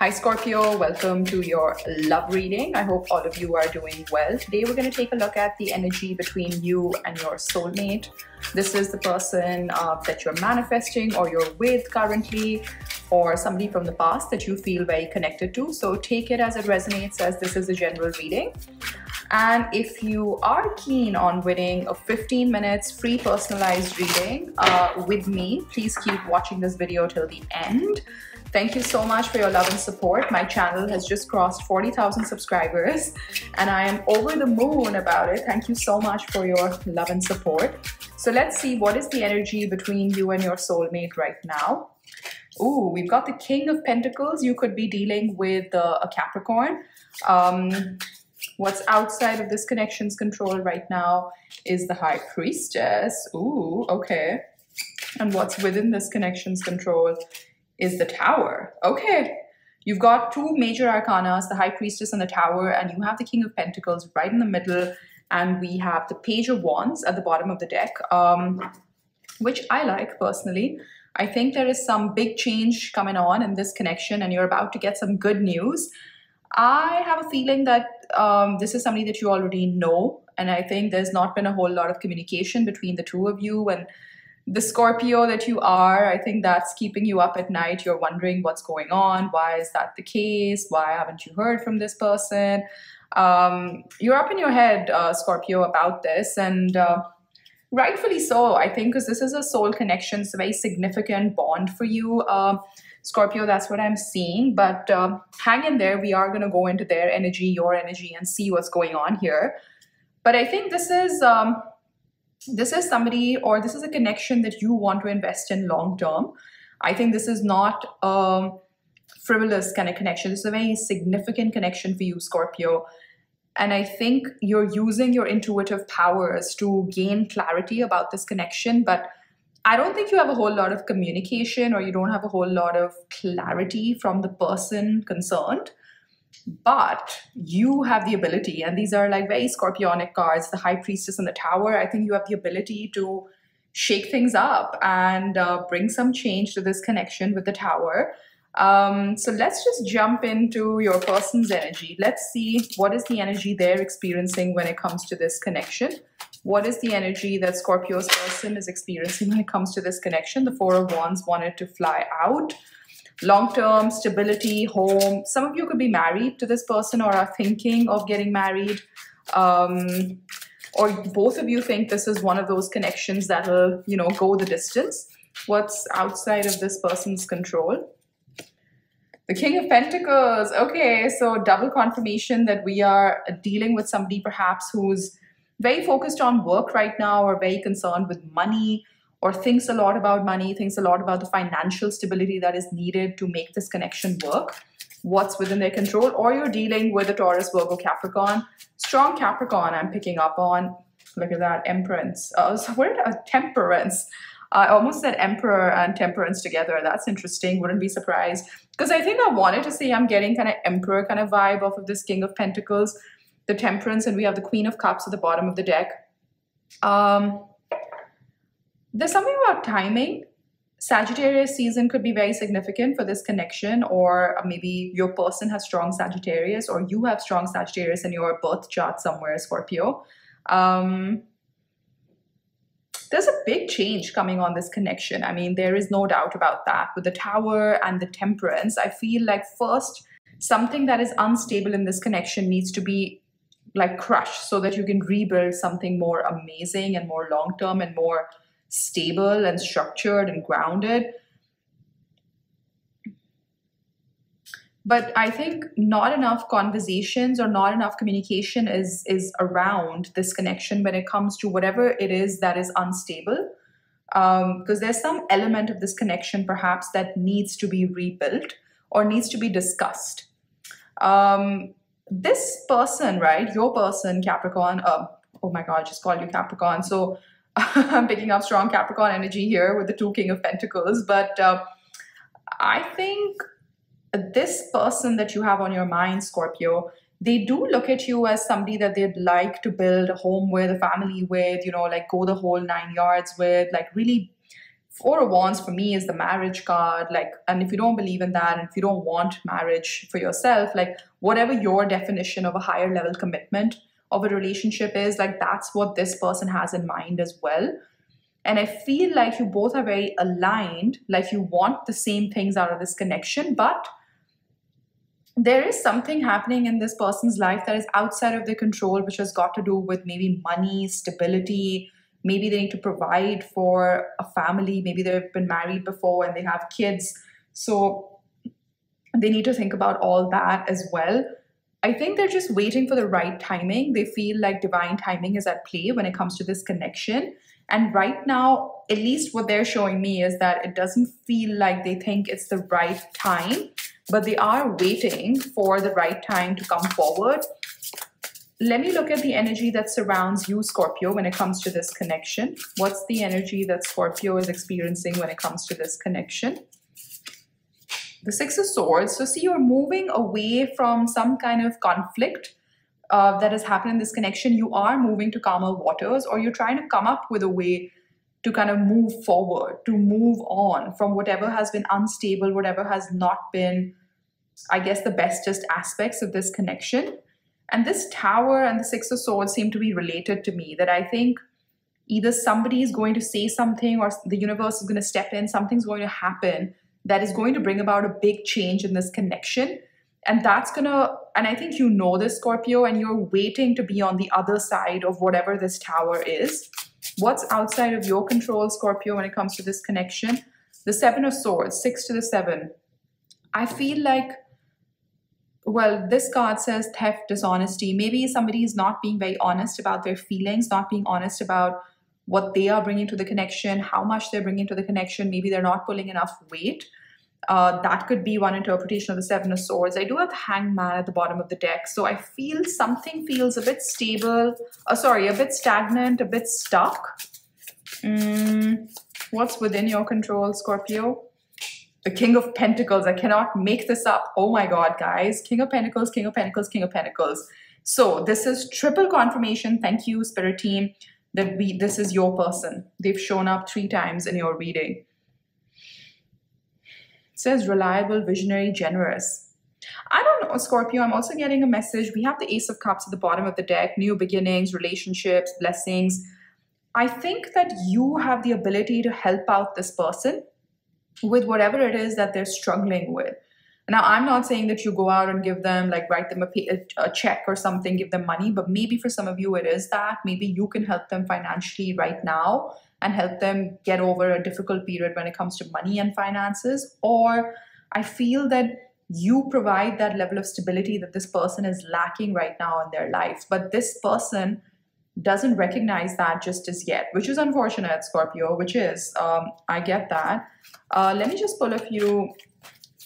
Hi Scorpio, welcome to your love reading. I hope all of you are doing well. Today we're going to take a look at the energy between you and your soulmate. This is the person that you're manifesting or you're with currently, or somebody from the past that you feel very connected to. So take it as it resonates, as this is a general reading. And if you are keen on winning a 15 minutes free personalized reading with me, please keep watching this video till the end. Thank you so much for your love and support. My channel has just crossed 40,000 subscribers and I am over the moon about it. Thank you so much for your love and support. So let's see, what is the energy between you and your soulmate right now? Ooh, we've got the King of Pentacles. You could be dealing with a Capricorn. What's outside of this connection's control right now is the High Priestess. Ooh, okay. And what's within this connection's control is the Tower. Okay. You've got two major arcanas, the High Priestess and the Tower, and you have the King of Pentacles right in the middle, and we have the Page of Wands at the bottom of the deck, which I like personally. I think there is some big change coming on in this connection and you're about to get some good news. I have a feeling that this is somebody that you already know, and I think there's not been a whole lot of communication between the two of you, and the Scorpio that you are, I think that's keeping you up at night. You're wondering what's going on. Why is that the case? Why haven't you heard from this person? You're up in your head, Scorpio, about this, and rightfully so, I think, because this is a soul connection. It's a very significant bond for you, Scorpio. That's what I'm seeing. But hang in there. We are going to go into their energy, your energy, and see what's going on here. But I think this is somebody, or this is a connection that you want to invest in long term. I think this is not a frivolous kind of connection. It's a very significant connection for you, Scorpio. And I think you're using your intuitive powers to gain clarity about this connection, but I don't think you have a whole lot of communication, or you don't have a whole lot of clarity from the person concerned. But you have the ability, and these are like very Scorpionic cards, the High Priestess and the Tower. I think you have the ability to shake things up and bring some change to this connection with the Tower. So let's just jump into your person's energy. Let's see what is the energy they're experiencing when it comes to this connection. What is the energy that Scorpio's person is experiencing when it comes to this connection? The Four of Wands wanted to fly out. Long-term stability, home. Some of you could be married to this person or are thinking of getting married. Or both of you think this is one of those connections that will, you know, go the distance. What's outside of this person's control? The King of Pentacles. Okay, so double confirmation that we are dealing with somebody perhaps who's very focused on work right now, or very concerned with money, or thinks a lot about money, thinks a lot about the financial stability that is needed to make this connection work. What's within their control? Or you're dealing with a Taurus, Virgo, Capricorn. Strong Capricorn I'm picking up on. Look at that, Empress. So where did Temperance? I almost said Emperor and Temperance together. That's interesting. Wouldn't be surprised. Because I think I wanted to say I'm getting kind of Emperor kind of vibe off of this King of Pentacles, the Temperance, and we have the Queen of Cups at the bottom of the deck. There's something about timing. Sagittarius season could be very significant for this connection, or maybe your person has strong Sagittarius, or you have strong Sagittarius in your birth chart somewhere, Scorpio. There's a big change coming on this connection. I mean, there is no doubt about that. With the Tower and the Temperance, I feel like first, something that is unstable in this connection needs to be like crushed so that you can rebuild something more amazing and more long-term and more stable and structured and grounded. But I think not enough conversations or not enough communication is around this connection when it comes to whatever it is that is unstable. Because there's some element of this connection perhaps that needs to be rebuilt or needs to be discussed. This person, right, your person, Capricorn, oh my God, I just called you Capricorn. So I'm picking up strong Capricorn energy here with the two King of Pentacles. But I think this person that you have on your mind, Scorpio, they do look at you as somebody that they'd like to build a home with, a family with, you know, like go the whole 9 yards with, like really Four of Wands for me is the marriage card. Like, and if you don't believe in that, and if you don't want marriage for yourself, like whatever your definition of a higher level commitment of a relationship is, like that's what this person has in mind as well. And I feel like you both are very aligned, like you want the same things out of this connection, but there is something happening in this person's life that is outside of their control, which has got to do with maybe money, stability. Maybe they need to provide for a family. Maybe they've been married before and they have kids. So they need to think about all that as well. I think they're just waiting for the right timing. They feel like divine timing is at play when it comes to this connection. And right now, at least what they're showing me is that it doesn't feel like they think it's the right time, but they are waiting for the right time to come forward. Let me look at the energy that surrounds you, Scorpio, when it comes to this connection. What's the energy that Scorpio is experiencing when it comes to this connection? The Six of Swords. So see, you're moving away from some kind of conflict that has happened in this connection. You are moving to calmer waters, or you're trying to come up with a way to kind of move forward, to move on from whatever has been unstable, whatever has not been, I guess, the bestest aspects of this connection. And this Tower and the Six of Swords seem to be related to me, that I think either somebody is going to say something or the universe is going to step in, something's going to happen that is going to bring about a big change in this connection. And that's going to, and I think you know this, Scorpio, and you're waiting to be on the other side of whatever this Tower is. What's outside of your control, Scorpio, when it comes to this connection? The Seven of Swords, 6 to the 7. I feel like, well, this card says theft, dishonesty. Maybe somebody is not being very honest about their feelings, not being honest about what they are bringing to the connection, how much they're bringing to the connection. Maybe they're not pulling enough weight. That could be one interpretation of the Seven of Swords. I do have the Hangman at the bottom of the deck. So I feel something feels a bit stable, a bit stagnant, a bit stuck. What's within your control, Scorpio? The King of Pentacles. I cannot make this up. Oh my God, guys. King of Pentacles, King of Pentacles, King of Pentacles. So this is triple confirmation. Thank you, Spirit Team, that this is your person. They've shown up 3 times in your reading. It says reliable, visionary, generous. I don't know, Scorpio. I'm also getting a message. We have the Ace of Cups at the bottom of the deck. New beginnings, relationships, blessings. I think that you have the ability to help out this person with whatever it is that they're struggling with. Now, I'm not saying that you go out and give them, like, write them a check or something, give them money, but maybe for some of you it is that. Maybe you can help them financially right now and help them get over a difficult period when it comes to money and finances. Or I feel that you provide that level of stability that this person is lacking right now in their life. But this person doesn't recognize that just as yet, which is unfortunate, Scorpio, which is, I get that. Let me just pull a few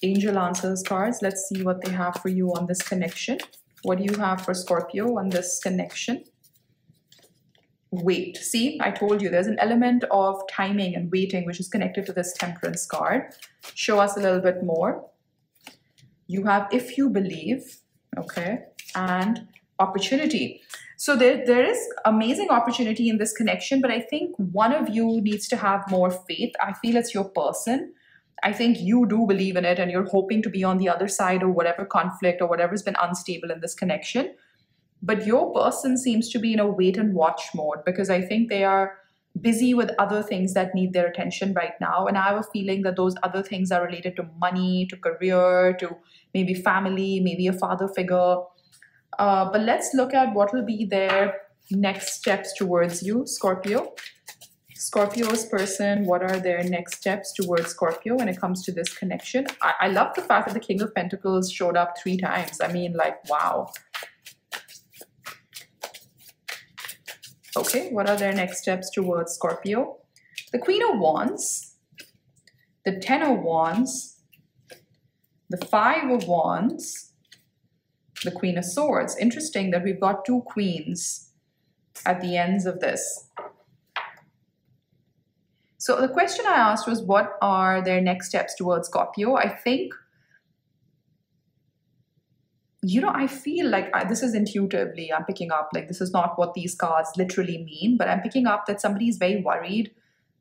Angel Answers cards. Let's see what they have for you on this connection. What do you have for Scorpio on this connection? Wait. See, I told you there's an element of timing and waiting which is connected to this Temperance card. Show us a little bit more. You have if you believe, okay, and opportunity. So there is amazing opportunity in this connection, but I think one of you needs to have more faith. I feel it's your person. I think you do believe in it and you're hoping to be on the other side of whatever conflict or whatever's been unstable in this connection. But your person seems to be in a wait and watch mode because I think they are busy with other things that need their attention right now. And I have a feeling that those other things are related to money, to career, to maybe family, maybe a father figure. But let's look at what will be their next steps towards you, Scorpio. Scorpio's person, what are their next steps towards Scorpio when it comes to this connection? I love the fact that the King of Pentacles showed up 3 times. I mean, like, wow. Okay, what are their next steps towards Scorpio? The Queen of Wands, the Ten of Wands, the 5 of Wands, the Queen of Swords. Interesting that we've got 2 queens at the ends of this. So the question I asked was, what are their next steps towards Scorpio? I think, you know, I feel like this is intuitively, I'm picking up, like this is not what these cards literally mean, but I'm picking up that somebody is very worried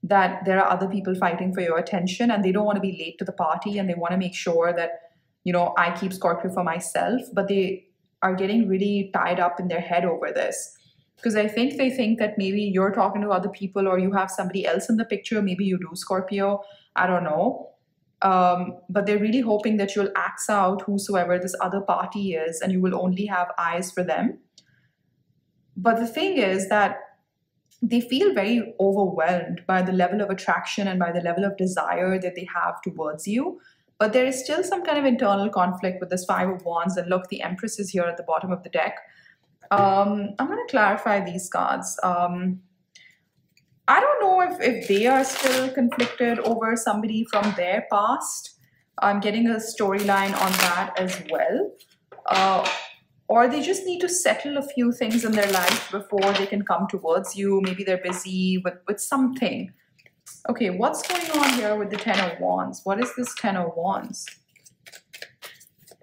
that there are other people fighting for your attention and they don't want to be late to the party and they want to make sure that, you know, I keep Scorpio for myself, but they are getting really tied up in their head over this. Because I think they think that maybe you're talking to other people or you have somebody else in the picture. Maybe you do, Scorpio. I don't know. But they're really hoping that you'll axe out whosoever this other party is and you will only have eyes for them. But the thing is that they feel very overwhelmed by the level of attraction and by the level of desire that they have towards you. But there is still some kind of internal conflict with this Five of Wands. And look, the Empress is here at the bottom of the deck. I'm going to clarify these cards. I don't know if they are still conflicted over somebody from their past. I'm getting a storyline on that as well. Or they just need to settle a few things in their life before they can come towards you. Maybe they're busy with something. Okay, what's going on here with the Ten of Wands? What is this Ten of Wands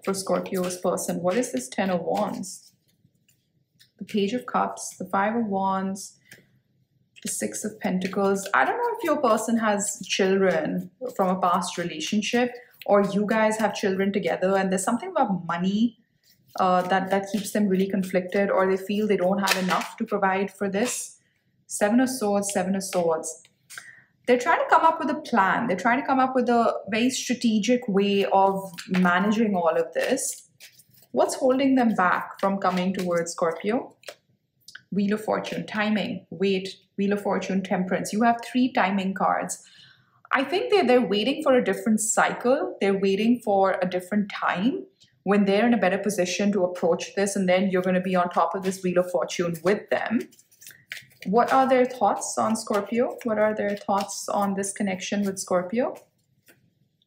for Scorpio's person? What is this Ten of Wands? The Page of Cups, the Five of Wands, the Six of Pentacles. I don't know if your person has children from a past relationship or you guys have children together and there's something about money that keeps them really conflicted, or they feel they don't have enough to provide for this. Seven of Swords, Seven of Swords. They're trying to come up with a plan. They're trying to come up with a very strategic way of managing all of this. What's holding them back from coming towards Scorpio? Wheel of Fortune, timing, wait, Wheel of Fortune, Temperance. You have 3 timing cards. I think they're waiting for a different cycle. They're waiting for a different time when they're in a better position to approach this, and then you're going to be on top of this Wheel of Fortune with them. What are their thoughts on Scorpio? What are their thoughts on this connection with Scorpio?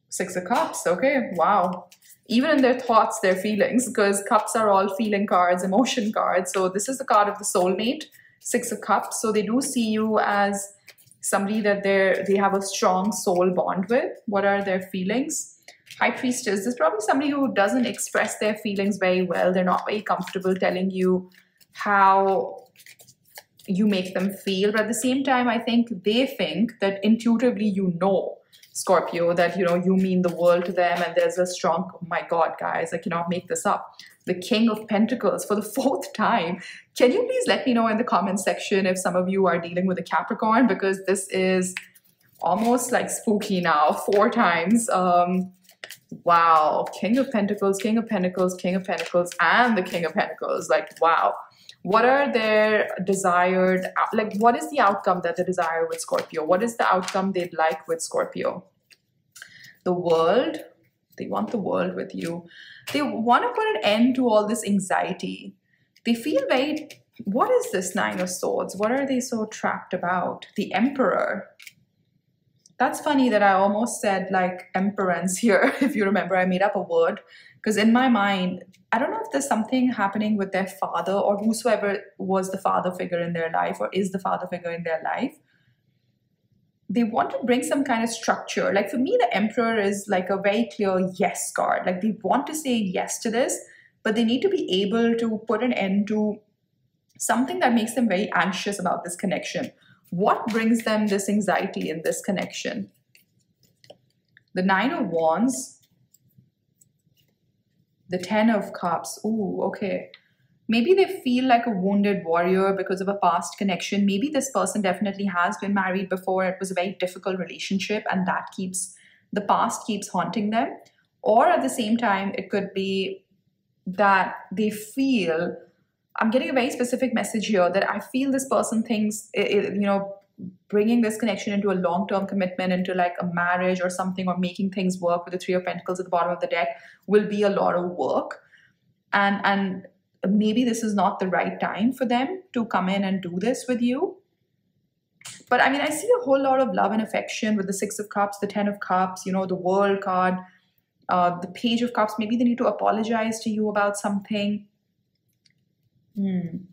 Six of Cups. Okay, wow. Even in their thoughts, their feelings, because cups are all feeling cards, emotion cards. So this is the card of the soulmate, Six of Cups. So they do see you as somebody that they have a strong soul bond with. What are their feelings? High Priestess. There's probably somebody who doesn't express their feelings very well. They're not very comfortable telling you how you make them feel. But at the same time, I think they think that intuitively you know, Scorpio, that, you know, you mean the world to them, and there's a strong, oh my God, guys, I cannot make this up. The King of Pentacles for the 4th time. Can you please let me know in the comment section if some of you are dealing with a Capricorn, because this is almost like spooky now. 4 times. Wow. King of Pentacles, King of Pentacles, King of Pentacles, and the King of Pentacles. Like, wow. What are their desired, like, what is the outcome that they desire with Scorpio? What is the outcome they'd like with Scorpio? The world. They want the world with you. They want to put an end to all this anxiety. They feel very, what is this Nine of Swords? What are they so trapped about? The Emperor. That's funny that I almost said like emperance here. If you remember, I made up a word because in my mind, I don't know if there's something happening with their father or whosoever was the father figure in their life or is the father figure in their life. They want to bring some kind of structure. Like for me, the Emperor is like a very clear yes card. Like they want to say yes to this, but they need to be able to put an end to something that makes them very anxious about this connection. What brings them this anxiety in this connection? The Nine of Wands, the Ten of Cups. Ooh, okay. Maybe they feel like a wounded warrior because of a past connection. Maybe this person definitely has been married before. It was a very difficult relationship and that keeps, the past keeps haunting them. Or at the same time, it could be that they feel, I'm getting a very specific message here, that I feel this person thinks, you know, bringing this connection into a long-term commitment, into like a marriage or something, or making things work with the Three of Pentacles at the bottom of the deck will be a lot of work. And maybe this is not the right time for them to come in and do this with you. But I mean, I see a whole lot of love and affection with the Six of Cups, the Ten of Cups, you know, the World card, the Page of Cups. Maybe they need to apologize to you about something. I'm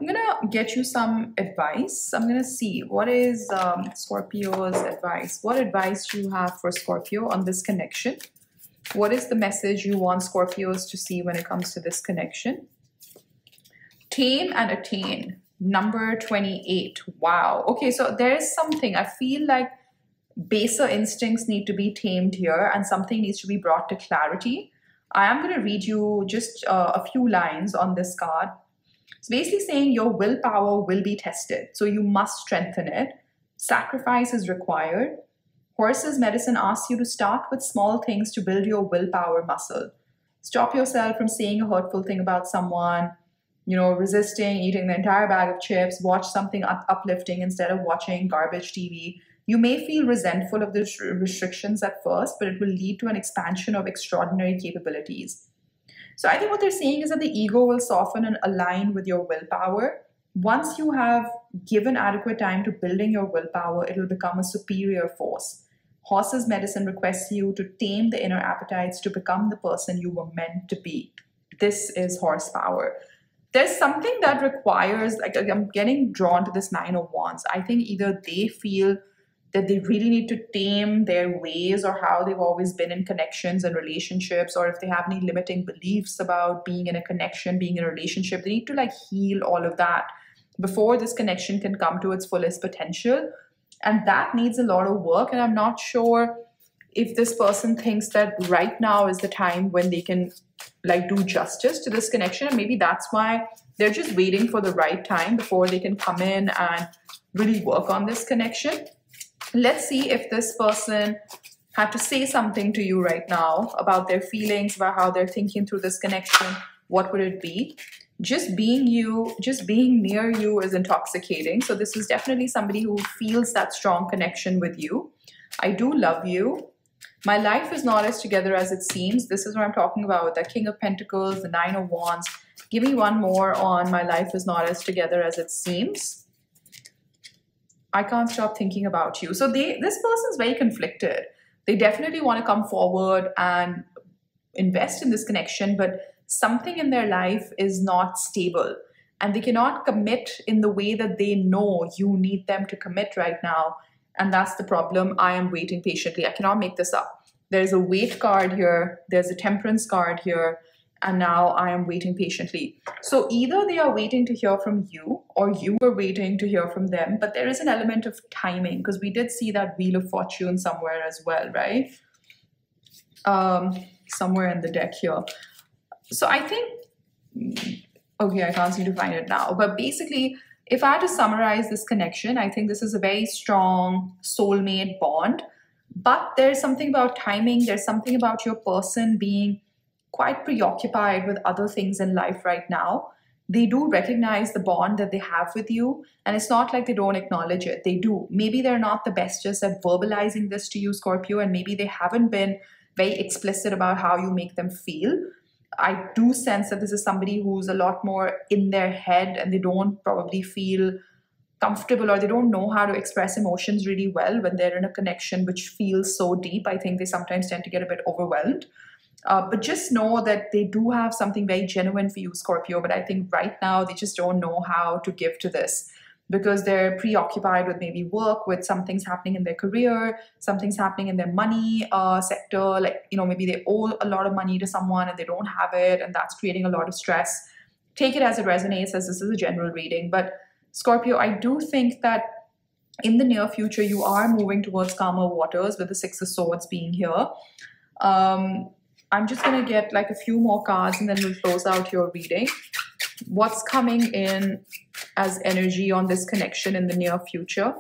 going to get you some advice. I'm going to see what is Scorpio's advice. What advice do you have for Scorpio on this connection? What is the message you want Scorpios to see when it comes to this connection? Tame and attain. Number 28. Wow. Okay, so there is something. I feel like baser instincts need to be tamed here and something needs to be brought to clarity. I am going to read you just a few lines on this card. It's basically saying your willpower will be tested, so you must strengthen it. Sacrifice is required. Horse's medicine asks you to start with small things to build your willpower muscle. Stop yourself from saying a hurtful thing about someone, resisting eating the entire bag of chips, watch something uplifting instead of watching garbage TV. You may feel resentful of the restrictions at first, but it will lead to an expansion of extraordinary capabilities. So I think what they're saying is that the ego will soften and align with your willpower. Once you have given adequate time to building your willpower, it will become a superior force. Horse's medicine requests you to tame the inner appetites to become the person you were meant to be. This is horsepower. There's something that requires, like I'm getting drawn to this Nine of Wands. I think either they feel that they really need to tame their ways or how they've always been in connections and relationships, or if they have any limiting beliefs about being in a connection, being in a relationship, they need to like heal all of that before this connection can come to its fullest potential. And that needs a lot of work. And I'm not sure if this person thinks that right now is the time when they can like do justice to this connection. And maybe that's why they're just waiting for the right time before they can come in and really work on this connection. Let's see if this person had to say something to you right now about their feelings, about how they're thinking through this connection. What would it be? Just being you, just being near you is intoxicating. So this is definitely somebody who feels that strong connection with you. I do love you. My life is not as together as it seems. This is what I'm talking about with the King of Pentacles, the Nine of Wands. Give me one more on my life is not as together as it seems. I can't stop thinking about you. So this person is very conflicted. They definitely want to come forward and invest in this connection, but something in their life is not stable and they cannot commit in the way that they know you need them to commit right now. And that's the problem. I am waiting patiently. I cannot make this up. There's a wait card here. There's a temperance card here. And now I am waiting patiently. So either they are waiting to hear from you or you are waiting to hear from them. But there is an element of timing because we did see that Wheel of Fortune somewhere as well, right? Somewhere in the deck here. So I think, okay, I can't seem to find it now. But basically, if I had to summarize this connection, I think this is a very strong soulmate bond. But there's something about timing. There's something about your person being quite preoccupied with other things in life right now. They do recognize the bond that they have with you, and it's not like they don't acknowledge it. They do. Maybe they're not the bestest at verbalizing this to you, Scorpio, and maybe they haven't been very explicit about how you make them feel. I do sense that this is somebody who's a lot more in their head and they don't probably feel comfortable or they don't know how to express emotions really well when they're in a connection which feels so deep. I think they sometimes tend to get a bit overwhelmed. But just know that they do have something very genuine for you, Scorpio. But I think right now they just don't know how to give to this because they're preoccupied with maybe work, with something's happening in their career, something's happening in their money sector. Like, maybe they owe a lot of money to someone and they don't have it. And that's creating a lot of stress. Take it as it resonates, as this is a general reading. But Scorpio, I do think that in the near future, you are moving towards calmer waters with the Six of Swords being here. I'm just going to get like a few more cards and then we'll close out your reading. What's coming in as energy on this connection in the near future?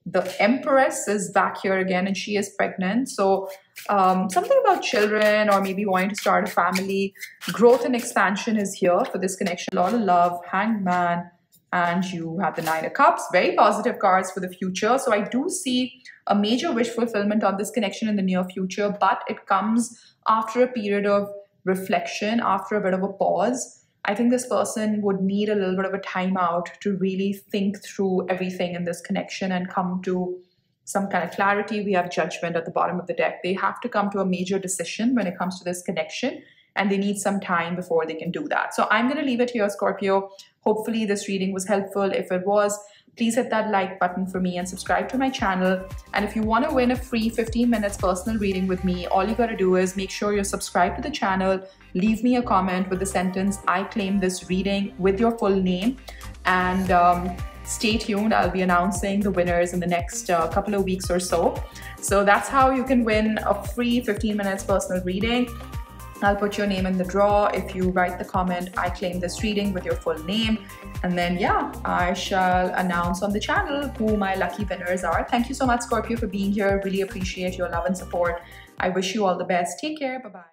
The Empress is back here again and she is pregnant. So something about children or maybe wanting to start a family. Growth and expansion is here for this connection. A lot of love, Hanged Man, and you have the Nine of Cups. Very positive cards for the future. So I do see a major wish fulfillment on this connection in the near future, but it comes after a period of reflection, after a bit of a pause. I think this person would need a little bit of a timeout to really think through everything in this connection and come to some kind of clarity. We have Judgment at the bottom of the deck. They have to come to a major decision when it comes to this connection, and they need some time before they can do that. So I'm going to leave it here, Scorpio. Hopefully this reading was helpful. If it was, please hit that like button for me and subscribe to my channel. And if you want to win a free 15 minutes personal reading with me, all you got to do is make sure you're subscribed to the channel, leave me a comment with the sentence, "I claim this reading," with your full name, and stay tuned. I'll be announcing the winners in the next couple of weeks or so. So that's how you can win a free 15 minutes personal reading. I'll put your name in the draw if you write the comment, "I claim this reading," with your full name. And then, yeah, I shall announce on the channel who my lucky winners are. Thank you so much, Scorpio, for being here. Really appreciate your love and support. I wish you all the best. Take care. Bye-bye.